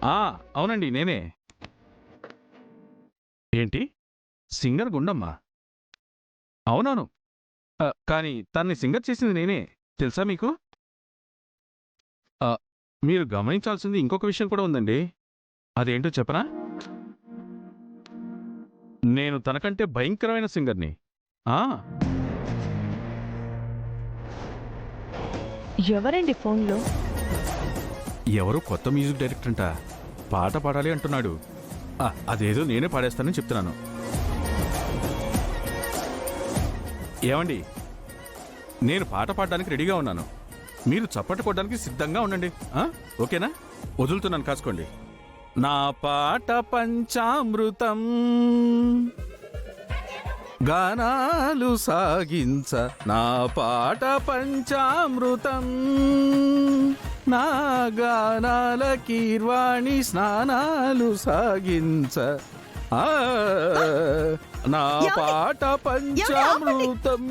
అవునండి నేనే. ఏంటి? సింగర్ గుండమ్మ? అవునవును. కానీ తన్ని సింగర్ చేసింది నేనే. తెలుసా మీకు? ఆ, మీరు గమనించాల్సింది ఇంకొక విషయం కూడా ఉందండి. అదేంటో చెప్పనా? నేను తనకంటే భయంకరమైన సింగర్ని. ఆ ఎవరండి ఫోన్లో? ఎవరో కొత్త మ్యూజిక్ డైరెక్టర్ అంట. పాట పాడాలి అంటున్నాడు. అదేదో నేనే పాడేస్తానని చెప్తున్నాను. ఏమండి, నేను పాట పాడడానికి రెడీగా ఉన్నాను. మీరు చప్పట్లు కొట్టడానికి సిద్ధంగా ఉండండి. ఓకేనా? వదులుతున్నాను, కాసుకోండి. నా పాట పంచామృతం, గానాలు సాగించ. నా పాట పంచామృతం, నా గానాల కీర్వాణి స్నానాలు సాగించ. నా పాట పంచామృతం.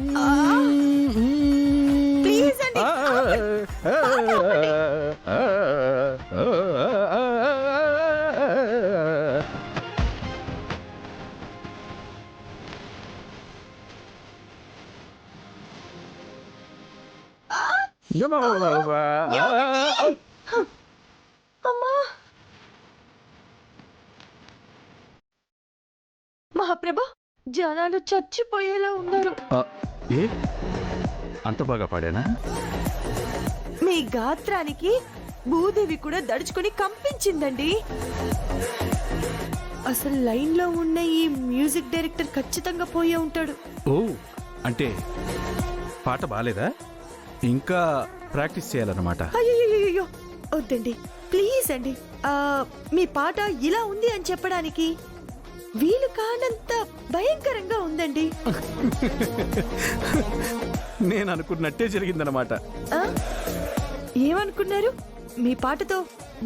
మహాప్రభు, జనాలు చచ్చిపోయేలా ఉన్నారు. ఏ అంత బాగా పాడానా? మీ గాత్రానికి భూదేవి కూడా దడుచుకుని కంపించిందండి. అసలు లైన్ లో ఉన్న ఈ మ్యూజిక్ డైరెక్టర్ ఖచ్చితంగా పోయే ఉంటాడు. ఓ, అంటే పాట బాలేదా? ఇంకా ప్రాక్టీస్ చేయాలన్నమాట. అయ్యో వద్దండి, ప్లీజ్ అండి. మీ పాట ఇలా ఉంది అని చెప్పడానికి వీలు కానంత భయంకరంగా ఉందండి. నేను అనుకున్నట్టే జరిగిందన్నమాట. ఏమనుకున్నారు? మీ పాటతో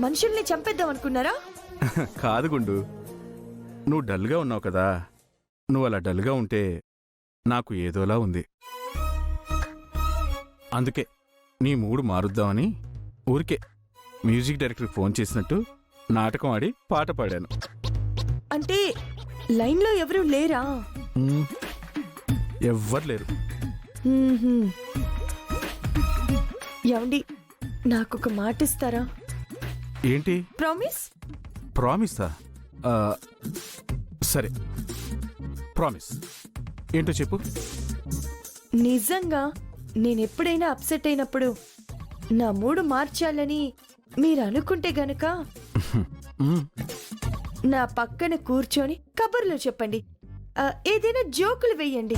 మనుషుల్ని చంపేద్దాం అనుకున్నారా? కాదు గుండు, నువ్వు డల్గా ఉన్నావు కదా. నువ్వు అలా డల్గా ఉంటే నాకు ఏదోలా ఉంది. అందుకే నీ మూడు మారుద్దామని ఊరికే మ్యూజిక్ డైరెక్టర్కి ఫోన్ చేసినట్టు నాటకం ఆడి పాట పాడాను. అంటే లైన్లో ఎవరు లేరా? ఎవ్వరు లేరు. ఏమండి, నాకొక మాట ఇస్తారా? ఏంటి? ప్రామిస్. ప్రామిసా? సరే, ప్రామిస్. ఏంటో చెప్పు. నిజంగా నేనెప్పుడైనా అప్సెట్ అయినప్పుడు నా మూడు మార్చాలని మీరు అనుకుంటే గనక నా పక్కన కూర్చొని కబుర్లు చెప్పండి, ఏదైనా జోకులు వేయండి.